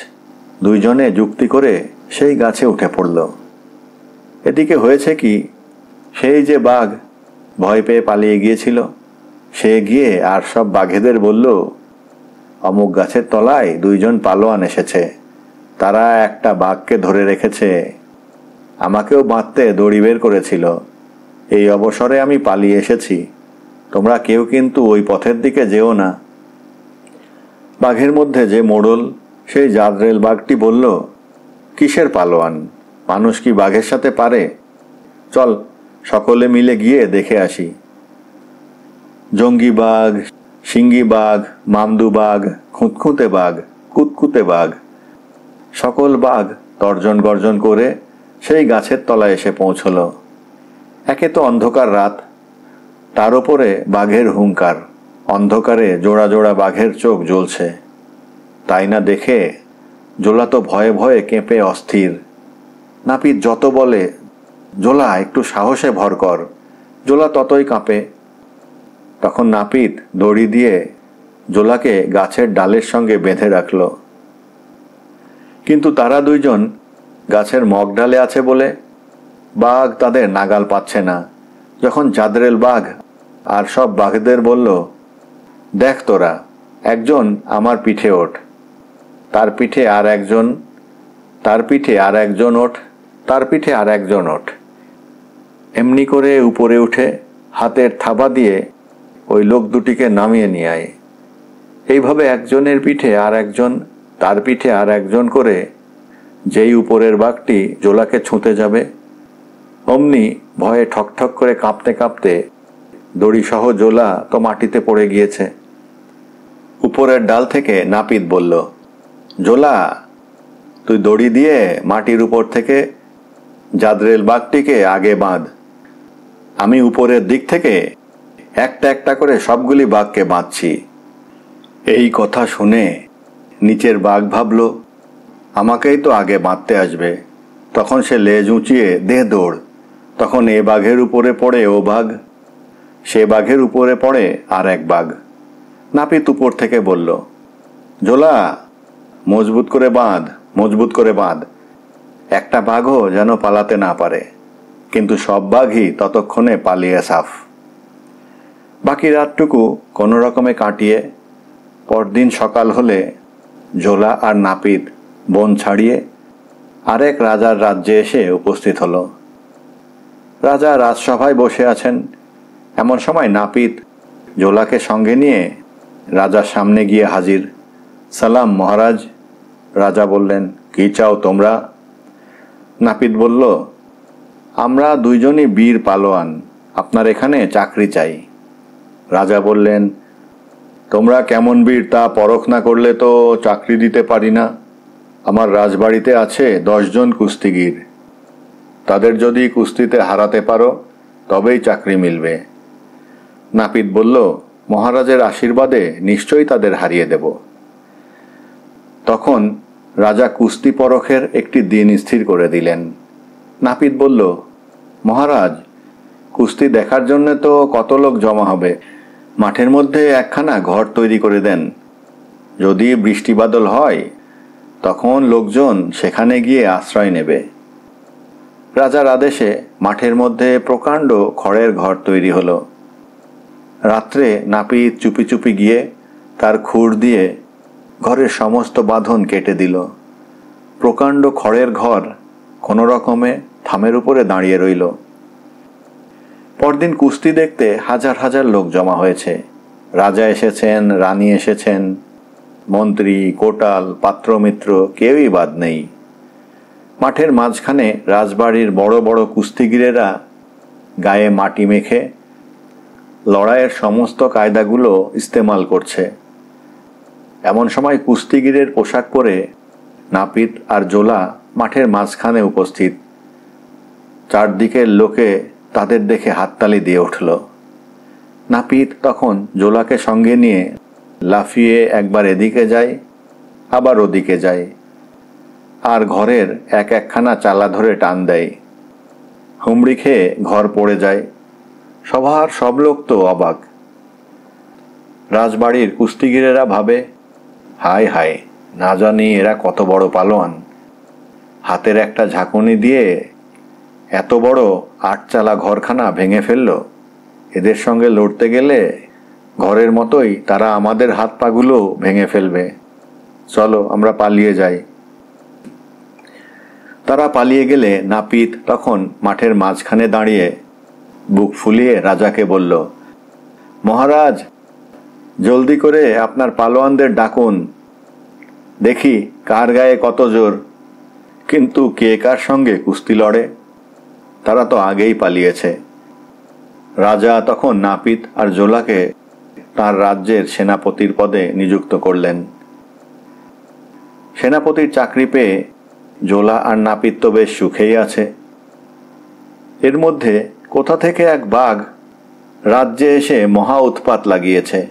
দুইজনে যুক্তি করে সেই গাছে উঠে পড়ল। এদিকে হয়েছে কি, সেই যে বাঘ ভয় পেয়ে পালিয়ে গিয়েছিল, সে গিয়ে আর সব বাঘেদের বলল, অমুক গাছের তলায় দুইজন পালোয়ান এসেছে, তারা একটা বাঘকে ধরে রেখেছে, আমাকেও বাঁধতে দড়ি বের করেছিল, এই অবসরে আমি পালিয়ে এসেছি, তোমরা কেউ কিন্তু ওই পথের দিকে যেও না। বাঘের মধ্যে যে মোড়ল, সেই জাদরেল বাঘটি বলল, কিসের পালোয়ান? মানুষ কি বাঘের সাথে পারে? চল সকলে মিলে গিয়ে দেখে আসি। জঙ্গি বাঘ, সিঙ্গি বাঘ, মামদু বাঘ, খুঁতখুঁতে বাঘ, কুতকুতে বাঘ, সকল বাঘ তর্জন গর্জন করে সেই গাছের তলায় এসে পৌঁছল। একে তো অন্ধকার রাত, তার উপরে বাঘের হুঙ্কার। অন্ধকারে জোড়া জোড়া বাঘের চোখ জ্বলছে। তাই না দেখে জোলা তো ভয়ে ভয়ে কেঁপে অস্থির। নাপিত যত বলে, জোলা একটু সাহসে ভর কর, জোলা ততই কাঁপে। তখন নাপিত দড়ি দিয়ে জোলাকে গাছের ডালের সঙ্গে বেঁধে রাখল। কিন্তু তারা দুইজন গাছের মগ ডালে আছে বলে বাঘ তাদের নাগাল পাচ্ছে না। যখন জাদরেল বাঘ আর সব বাঘদের বলল, দেখ তোরা, একজন আমার পিঠে ওঠ, তার পিঠে আর একজন, তার পিঠে আর একজন ওঠ, তার পিঠে আর একজন ওঠ, এমনি করে উপরে উঠে হাতের থাবা দিয়ে ওই লোক দুটিকে নামিয়ে নিয়ে আয়। এইভাবে একজনের পিঠে আর একজন, তার পিঠে আর একজন করে যেই উপরের বাঘটি জোলাকে ছুঁতে যাবে, অমনি ভয়ে ঠকঠক করে কাঁপতে কাঁপতে দড়িসহ জোলা তো মাটিতে পড়ে গিয়েছে। উপরের ডাল থেকে নাপিত বলল, জোলা, তুই দড়ি দিয়ে মাটির উপর থেকে জাদরেল বাঘটিকে আগে বাঁধ, আমি উপরের দিক থেকে একটা একটা করে সবগুলি বাঘকে বাঁধছি। এই কথা শুনে নিচের বাঘ ভাবল, আমাকেই তো আগে বাঁধতে আসবে। তখন সে লেজ উঁচিয়ে দে দৌড়। তখন এ বাঘের উপরে পড়ে ও বাঘ, সে বাঘের উপরে পড়ে আর এক বাঘ। নাপিত উপর থেকে বলল, জোলা, মজবুত করে বাঁধ, মজবুত করে বাঁধ, একটা বাঘও যেন পালাতে না পারে। কিন্তু সব বাঘই ততক্ষণে পালিয়ে সাফ। বাকি রাতটুকু কোনো রকমে কাটিয়ে পরদিন সকাল হলে জোলা আর নাপিত বন ছাড়িয়ে আরেক রাজার রাজ্যে এসে উপস্থিত হলো। রাজা রাজসভায় বসে আছেন। এমন সময় নাপিত জোলাকে সঙ্গে নিয়ে রাজার সামনে গিয়ে হাজির। সালাম মহারাজ। রাজা বললেন, কি চাও তোমরা? নাপিত বলল, আমরা দুইজনই বীর পালোয়ান, আপনার এখানে চাকরি চাই। রাজা বললেন, তোমরা কেমন বীর তা পরখ না করলে তো চাকরি দিতে পারি না। আমার রাজবাড়িতে আছে 10 জন কুস্তিগীর, তাদের যদি কুস্তিতে হারাতে পারো তবেই চাকরি মিলবে। নাপিত বলল, মহারাজের আশীর্বাদে নিশ্চয়ই তাদের হারিয়ে দেব। তখন রাজা কুস্তি পরখের একটি দিন স্থির করে দিলেন। নাপিত বলল, মহারাজ, কুস্তি দেখার জন্য তো কত লোক জমা হবে, মাঠের মধ্যে একখানা ঘর তৈরি করে দেন। যদি বৃষ্টি বাদল হয় তখন লোকজন সেখানে গিয়ে আশ্রয় নেবে। রাজার আদেশে মাঠের মধ্যে প্রকাণ্ড খড়ের ঘর তৈরি হলো। রাত্রে নাপিত চুপি চুপি গিয়ে তার খুর দিয়ে ঘরের সমস্ত বাঁধন কেটে দিল। প্রকাণ্ড খড়ের ঘর কোনো রকমে থামের উপরে দাঁড়িয়ে রইল। পরদিন কুস্তি দেখতে হাজার হাজার লোক জমা হয়েছে। রাজা এসেছেন, রানী এসেছেন, মন্ত্রী, কোটাল, পাত্রমিত্র কেউই বাদ নেই। মাঠের মাঝখানে রাজবাড়ির বড় বড় কুস্তিগিরেরা গায়ে মাটি মেখে লড়াইয়ের সমস্ত কায়দাগুলো ইস্তেমাল করছে। এমন সময় কুস্তিগিরের পোশাক পরে নাপিত আর জোলা মাঠের মাঝখানে উপস্থিত। চারদিকের লোকে তাদের দেখে হাততালি দিয়ে উঠল। নাপিত তখন জোলাকে সঙ্গে নিয়ে লাফিয়ে একবার এদিকে যায়, আবার ওদিকে যায়, আর ঘরের এক একখানা চালা ধরে টান দেয়। হুমড়ি খেয়ে ঘর পড়ে যায়। সবার সব লোক তো অবাক। রাজবাড়ির কুস্তিগিরেরা ভাবে, হায় হায়, না জানি এরা কত বড় পালোয়ান। হাতের একটা ঝাঁকুনি দিয়ে এত বড় 8 চালা ঘরখানা ভেঙে ফেলল। এদের সঙ্গে লড়তে গেলে ঘরের মতোই তারা আমাদের হাত পাগুলো ভেঙে ফেলবে। চলো আমরা পালিয়ে যাই। তারা পালিয়ে গেলে নাপিত তখন মাঠের মাঝখানে দাঁড়িয়ে বুক ফুলিয়ে রাজাকে বলল, মহারাজ, জলদি করে আপনার পালোয়ানদের ডাকুন, দেখি কার গায়ে কত জোর। কিন্তু কে কার সঙ্গে কুস্তি লড়ে? তারা তো আগেই পালিয়েছে। রাজা তখন নাপিত আর জোলাকে তার রাজ্যের সেনাপতির পদে নিযুক্ত করলেন। সেনাপতির চাকরি পেয়ে জোলা আর নাপিত তো বেশ সুখেই আছে। এর মধ্যে কোথা থেকে এক বাঘ রাজ্যে এসে মহা উৎপাত লাগিয়েছে।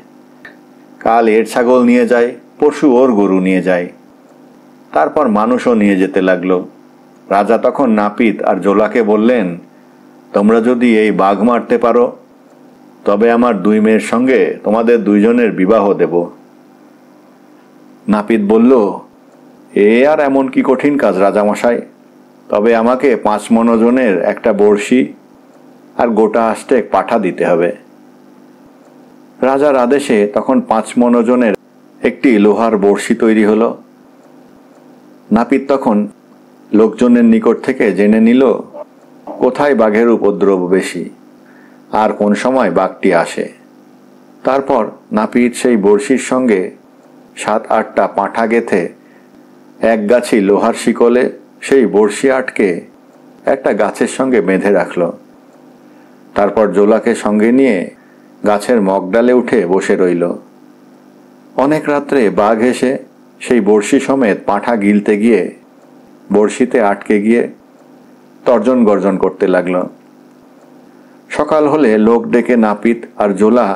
কাল এর ছাগল নিয়ে যায়, পরশু ওর গরু নিয়ে যায়, তারপর মানুষও নিয়ে যেতে লাগলো। রাজা তখন নাপিত আর জোলাকে বললেন, তোমরা যদি এই বাঘ মারতে পারো তবে আমার 2 মেয়ের সঙ্গে তোমাদের 2 জনের বিবাহ দেব। নাপিত বলল, এ আর এমন কি কঠিন কাজ রাজামশাই? তবে আমাকে 5 মণ ওজনের একটা বড়শি আর গোটা আষ্টেক পাঠা দিতে হবে। রাজার আদেশে তখন 5 মণ ওজনের একটি লোহার বড়শি তৈরি হলো। নাপিত তখন লোকজনের নিকট থেকে জেনে নিল কোথায় বাঘের উপদ্রব বেশি আর কোন সময় বাঘটি আসে। তারপর নাপিত সেই বড়শির সঙ্গে 7-8টা পাঁঠা গেথে এক গাছি লোহার শিকলে সেই বড়শি আটকে একটা গাছের সঙ্গে বেঁধে রাখল। তারপর জোলাকে সঙ্গে নিয়ে গাছের মগডালে উঠে বসে রইল। অনেক রাত্রে বাঘ এসে সেই বড়শি সমেত পাঁঠা গিলতে গিয়ে বড়শিতে আটকে গিয়ে তর্জন গর্জন করতে লাগলো। সকাল হলে লোক ডেকে নাপিত আর জোলা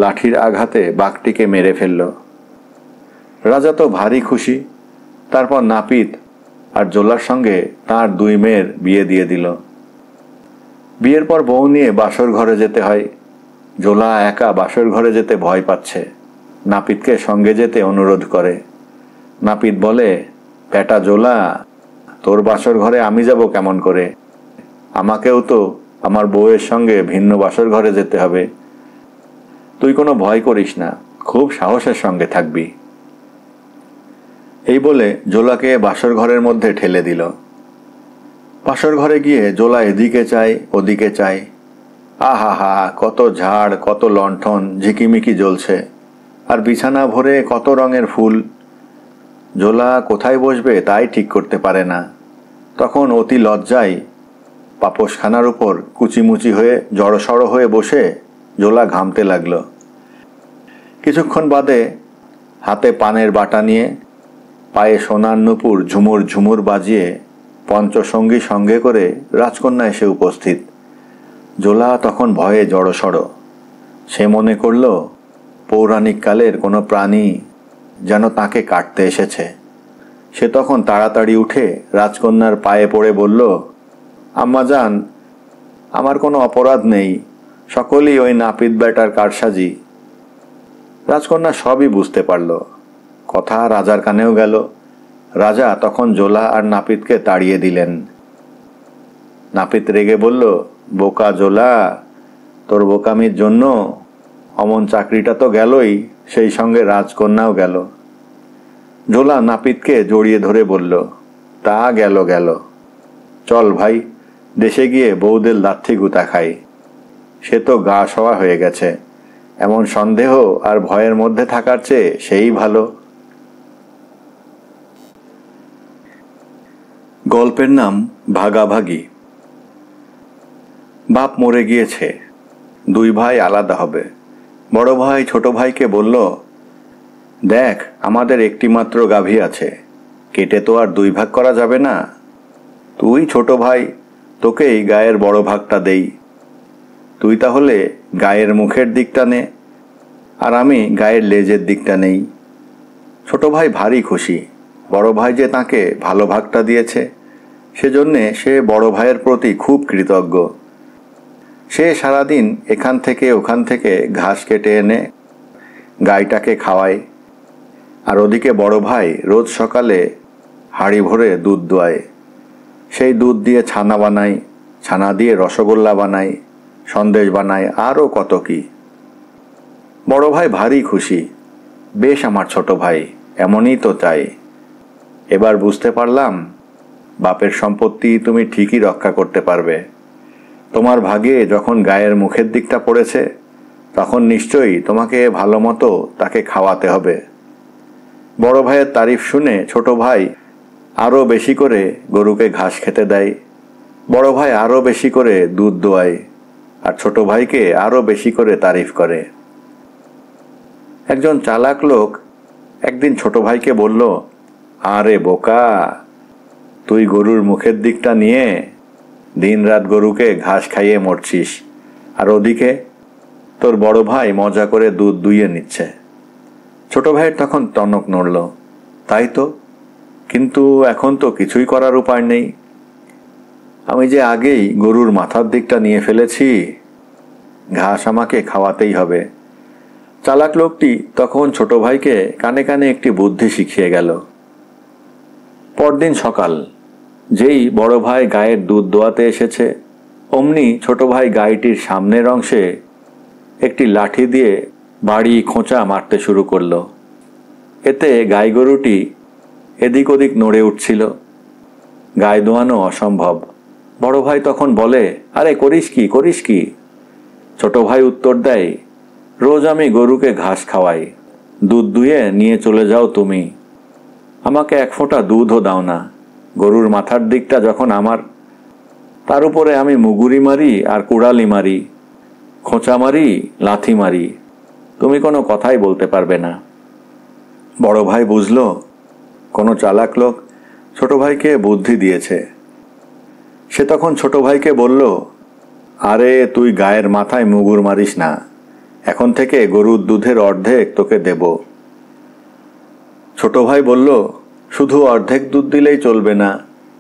লাঠির আঘাতে বাঘটিকে মেরে ফেলল। রাজা তো ভারী খুশি। তারপর নাপিত আর জোলার সঙ্গে তার 2 মেয়ের বিয়ে দিয়ে দিল। বিয়ের পর বউ নিয়ে বাসর ঘরে যেতে হয়। জোলা একা বাসর ঘরে যেতে ভয় পাচ্ছে। নাপিতকে সঙ্গে যেতে অনুরোধ করে। নাপিত বলে, বেটা জোলা, তোর বাসর ঘরে আমি যাব কেমন করে? আমাকেও তো আমার বউয়ের সঙ্গে ভিন্ন বাসর ঘরে যেতে হবে। তুই কোনো ভয় করিস না, খুব সাহসের সঙ্গে থাকবি। এই বলে জোলাকে বাসর ঘরের মধ্যে ঠেলে দিল। বাসর ঘরে গিয়ে জোলা এদিকে চায় ওদিকে চায়। আহা হা, কত ঝাড়, কত লণ্ঠন ঝিকিমিকি জ্বলছে, আর বিছানা ভরে কত রঙের ফুল। জোলা কোথায় বসবে তাই ঠিক করতে পারে না। তখন অতি লজ্জায় পাপোশখানার উপর কুচিমুচি হয়ে জড়সড় হয়ে বসে জোলা ঘামতে লাগলো। কিছুক্ষণ বাদে হাতে পানের বাটা নিয়ে পায়ে সোনার নুপুর ঝুমুর ঝুমুর বাজিয়ে পঞ্চসঙ্গী সঙ্গে করে রাজকন্যা এসে উপস্থিত। জোলা তখন ভয়ে জড়সড়। সে মনে করল পৌরাণিক কালের কোনো প্রাণী যেন তাকে কাটতে এসেছে। সে তখন তাড়াতাড়ি উঠে রাজকন্যার পায়ে পড়ে বলল, আম্মাজান, আমার কোনো অপরাধ নেই, সকলেই ওই নাপিত বেটার কারসাজি। রাজকন্যা সবই বুঝতে পারল। কথা রাজার কানেও গেল। রাজা তখন জোলা আর নাপিতকে তাড়িয়ে দিলেন। নাপিত রেগে বলল, বোকা জোলা, তোর বোকামির জন্য অমন চাকরিটা তো গেলই, সেই সঙ্গে রাজকন্যাও গেল। জোলা নাপিতকে জড়িয়ে ধরে বলল, তা গেল গেল, চল ভাই, দেশে গিয়ে বউদের লাথি গুতা খাই। সে তো গা সওয়া হয়ে গেছে। এমন সন্দেহ আর ভয়ের মধ্যে থাকার চেয়ে সেই ভালো। গল্পের নাম ভাগাভাগি। বাপ মরে গিয়েছে, 2 ভাই আলাদা হবে। বড় ভাই ছোট ভাইকে বলল, দেখ, আমাদের একটি মাত্র গাভী আছে, কেটে তো আর 2 ভাগ করা যাবে না। তুই ছোট ভাই, তোকেই গায়ের বড় ভাগটা দেই। তুই তাহলে গায়ের মুখের দিকটা নে, আর আমি গায়ের লেজের দিকটা নেই। ছোট ভাই ভারী খুশি, বড় ভাই যে তাকে ভালো ভাগটা দিয়েছে, সেজন্যে সে বড় ভাইয়ের প্রতি খুব কৃতজ্ঞ। সে সারাদিন এখান থেকে ওখান থেকে ঘাস কেটে এনে গাইটাকে খাওয়ায়, আর ওদিকে বড় ভাই রোজ সকালে হাঁড়ি ভরে দুধ দোয়ায়। সেই দুধ দিয়ে ছানা বানায়, ছানা দিয়ে রসগোল্লা বানায়, সন্দেশ বানায়, আরও কত কি। বড় ভাই ভারী খুশি, বেশ আমার ছোট ভাই, এমনই তো চাই। এবার বুঝতে পারলাম বাপের সম্পত্তি তুমি ঠিকই রক্ষা করতে পারবে। তোমার ভাগে যখন গায়ের মুখের দিকটা পড়েছে, তখন নিশ্চয়ই তোমাকে ভালো মতো তাকে খাওয়াতে হবে। বড় ভাইয়ের তারিফ শুনে ছোট ভাই আরও বেশি করে গরুকে ঘাস খেতে দেয়, বড় ভাই আরও বেশি করে দুধ দোয়ায়, আর ছোট ভাইকে আরও বেশি করে তারিফ করে। একজন চালাক লোক একদিন ছোট ভাইকে বলল, আরে বোকা, তুই গরুর মুখের দিকটা নিয়ে দিনরাত গরুকে ঘাস খাইয়ে মরছিস, আর ওদিকে তোর বড় ভাই মজা করে দুধ দুইয়ে নিচ্ছে। ছোট ভাইয়ের তখন টনক নড়ল, তাই তো, কিন্তু এখন তো কিছুই করার উপায় নেই। আমি যে আগেই গরুর মাথার দিকটা নিয়ে ফেলেছি, ঘাস আমাকে খাওয়াতেই হবে। চালাক লোকটি তখন ছোট ভাইকে কানে কানে একটি বুদ্ধি শিখিয়ে গেল। পরদিন সকাল, যেই বড় ভাই গায়ের দুধ দোয়াতে এসেছে, অমনি ছোট ভাই গাইটির সামনের অংশে একটি লাঠি দিয়ে বাড়ি খোঁচা মারতে শুরু করলো। এতে গাই গরুটি এদিক ওদিক নড়ে উঠছিল। গায়ে দোয়ানো অসম্ভব। বড় ভাই তখন বলে, আরে করিস কি, করিস কি? ছোট ভাই উত্তর দেয়, রোজ আমি গরুকে ঘাস খাওয়াই, দুধ দুয়ে নিয়ে চলে যাও তুমি, আমাকে এক ফোঁটা দুধও দাও না। গরুর মাথার দিকটা যখন আমার, তার উপরে আমি মুগুরি মারি আর কুড়ালি মারি, খোঁচা মারি, লাথি মারি, তুমি কোনো কথাই বলতে পারবে না। বড় ভাই বুঝল কোনো চালাক লোক ছোট ভাইকে বুদ্ধি দিয়েছে। সে তখন ছোট ভাইকে বলল, আরে তুই গায়ের মাথায় মুগুর মারিস না, এখন থেকে গরুর দুধের অর্ধেক তোকে দেব। ছোট ভাই বলল, শুধু অর্ধেক দুধ দিলেই চলবে না,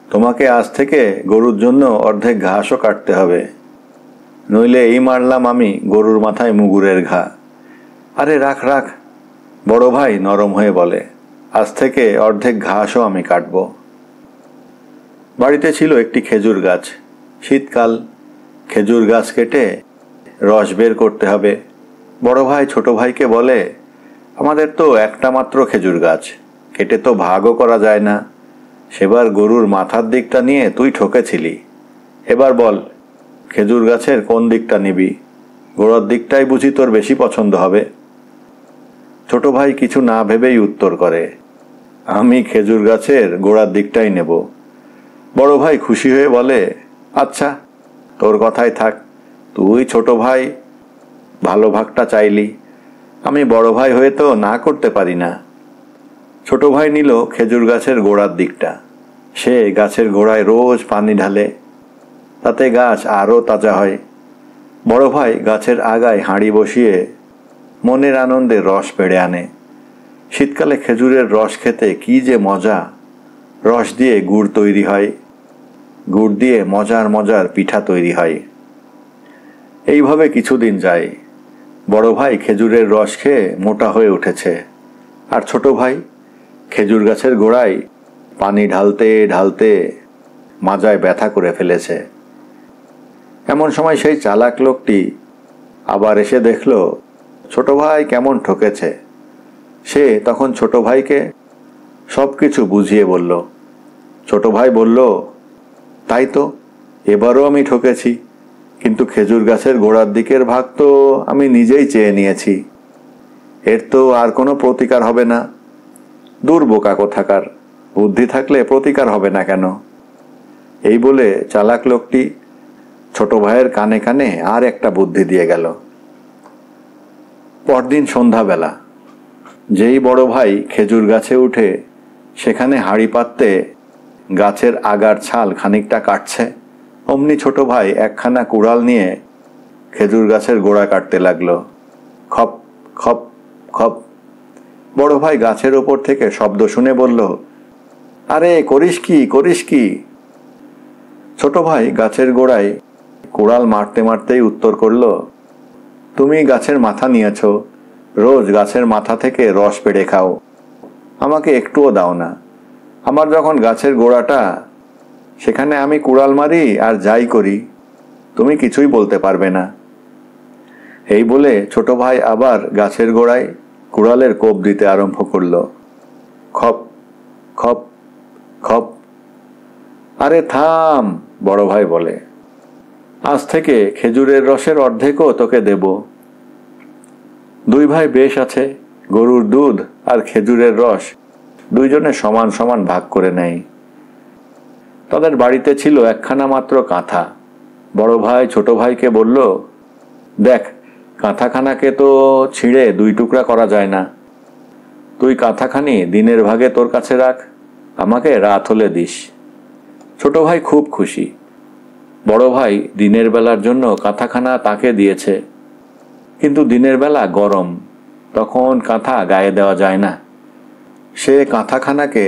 তোমাকে আজ থেকে গরুর জন্য অর্ধেক ঘাসও কাটতে হবে, নইলে এই মারলাম আমি গরুর মাথায় মুগুরের ঘা। আরে রাখ রাখ, বড় ভাই নরম হয়ে বলে, আজ থেকে অর্ধেক ঘাসও আমি কাটব। বাড়িতে ছিল একটি খেজুর গাছ। শীতকাল, খেজুর গাছ কেটে রস বের করতে হবে। বড় ভাই ছোট ভাইকে বলে, আমাদের তো একটা মাত্র খেজুর গাছ, কেটে তো ভাগও করা যায় না। সেবার গরুর মাথার দিকটা নিয়ে তুই ঠকেছিলি, এবার বল খেজুর গাছের কোন দিকটা নিবি? গোড়ার দিকটাই বুঝি তোর বেশি পছন্দ হবে। ছোট ভাই কিছু না ভেবেই উত্তর করে, আমি খেজুর গাছের গোড়ার দিকটাই নেব। বড় ভাই খুশি হয়ে বলে, আচ্ছা তোর কথাই থাক, তুই ছোট ভাই ভালো ভাগটা চাইলি, আমি বড় ভাই হয়ে তো না করতে পারি না। ছোট ভাই নিল খেজুর গাছের গোড়ার দিকটা। সে গাছের গোড়ায় রোজ পানি ঢালে, তাতে গাছ আরও তাজা হয়। বড় ভাই গাছের আগায় হাঁড়ি বসিয়ে মনের আনন্দে রস পেড়ে আনে। শীতকালে খেজুরের রস খেতে কি যে মজা! রস দিয়ে গুড় তৈরি হয়, গুড় দিয়ে মজার মজার পিঠা তৈরি হয়। এইভাবে কিছুদিন যায়। বড় ভাই খেজুরের রস খেয়ে মোটা হয়ে উঠেছে, আর ছোট ভাই খেজুর গাছের গোড়ায় পানি ঢালতে ঢালতে মাজায় ব্যথা করে ফেলেছে। এমন সময় সেই চালাক লোকটি আবার এসে দেখল ছোট ভাই কেমন ঠকেছে। সে তখন ছোট ভাইকে সব কিছু বুঝিয়ে বলল। ছোট ভাই বলল, তাই তো, এবারও আমি ঠকেছি, কিন্তু খেজুর গাছের গোড়ার দিকের ভাগ তো আমি নিজেই চেয়ে নিয়েছি, এর তো আর কোনো প্রতিকার হবে না। দূর বোকা কোথাকার, বুদ্ধি থাকলে প্রতিকার হবে না কেন? এই বলে চালাক লোকটি ছোট ভাইয়ের কানে কানে আর একটা বুদ্ধি দিয়ে গেল। পরদিন সন্ধ্যাবেলা, যেই বড় ভাই খেজুর গাছে উঠে সেখানে হাঁড়ি পাততে গাছের আগার ছাল খানিকটা কাটছে, অমনি ছোট ভাই একখানা কুড়াল নিয়ে খেজুর গাছের গোড়া কাটতে লাগলো। খপ খপ খপ। বড় ভাই গাছের ওপর থেকে শব্দ শুনে বলল, আরে করিস কি? ছোট ভাই গাছের গোড়ায় কুড়াল মারতে মারতেই উত্তর করল, তুমি গাছের মাথা নিয়েছ, রোজ গাছের মাথা থেকে রস পেড়ে খাও, আমাকে একটুও দাও না। আমার যখন গাছের গোড়াটা, সেখানে আমি কুড়াল মারি আর যাই করি, তুমি কিছুই বলতে পারবে না। এই বলে ছোট ভাই আবার গাছের গোড়ায় কুড়ালের কোপ দিতে আরম্ভ করল। খপ খপ খপ। আরে থাম, বড় ভাই বলে, আজ থেকে খেজুরের রসের অর্ধেকও তোকে দেব। দুই ভাই বেশ আছে, গরুর দুধ আর খেজুরের রস দুইজনে সমান সমান ভাগ করে নেয়। তাদের বাড়িতে ছিল একখানা মাত্র কাঁথা। বড় ভাই ছোট ভাইকে বলল, দেখ, কাঁথাখানাকে তো ছিঁড়ে দুই টুকরা করা যায় না, তুই কাঁথাখানি দিনের ভাগে তোর কাছে রাখ, আমাকে রাত হলে দিস। ছোট ভাই খুব খুশি। বড় ভাই দিনের বেলার জন্য কাঁথাখানা তাকে দিয়েছে, কিন্তু দিনের বেলা গরম, তখন কাঁথা গায়ে দেওয়া যায় না। সে কাঁথাখানাকে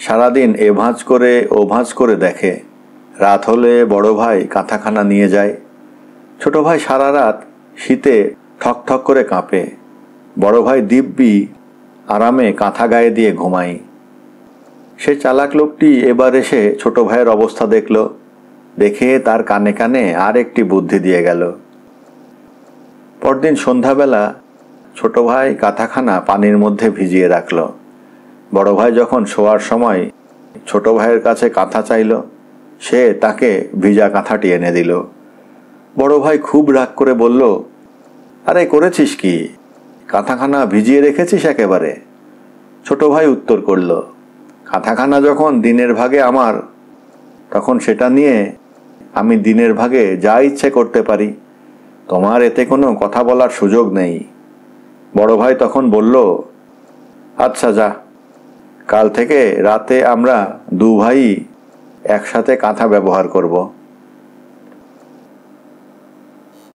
সারাদিন এ ভাঁজ করে ও ভাঁজ করে দেখে। রাত হলে বড় ভাই কাঁথাখানা নিয়ে যায়। ছোট ভাই সারা রাত শীতে ঠক ঠক করে কাঁপে। বড় ভাই দিব্যি আরামে কাঁথা গায়ে দিয়ে ঘুমায়। সে চালাক লোকটি এবার এসে ছোট ভাইয়ের অবস্থা দেখল, দেখে তার কানে কানে আর একটি বুদ্ধি দিয়ে গেল। পরদিন সন্ধ্যাবেলা ছোট ভাই কাঁথাখানা পানির মধ্যে ভিজিয়ে রাখল। বড় ভাই যখন শোয়ার সময় ছোট ভাইয়ের কাছে কাঁথা চাইল, সে তাকে ভিজা কাঁথাটি এনে দিল। বড় ভাই খুব রাগ করে বলল, আরে করেছিস কি, কাঁথাখানা ভিজিয়ে রেখেছিস একেবারে? ছোট ভাই উত্তর করল, কাঁথাখানা যখন দিনের ভাগে আমার, তখন সেটা নিয়ে আমি দিনের ভাগে যা ইচ্ছে করতে পারি, তোমার এতে কোনো কথা বলার সুযোগ নেই। বড় ভাই তখন বলল, আচ্ছা যা, কাল থেকে রাতে আমরা দু ভাই একসাথে কাঁথা ব্যবহার করব।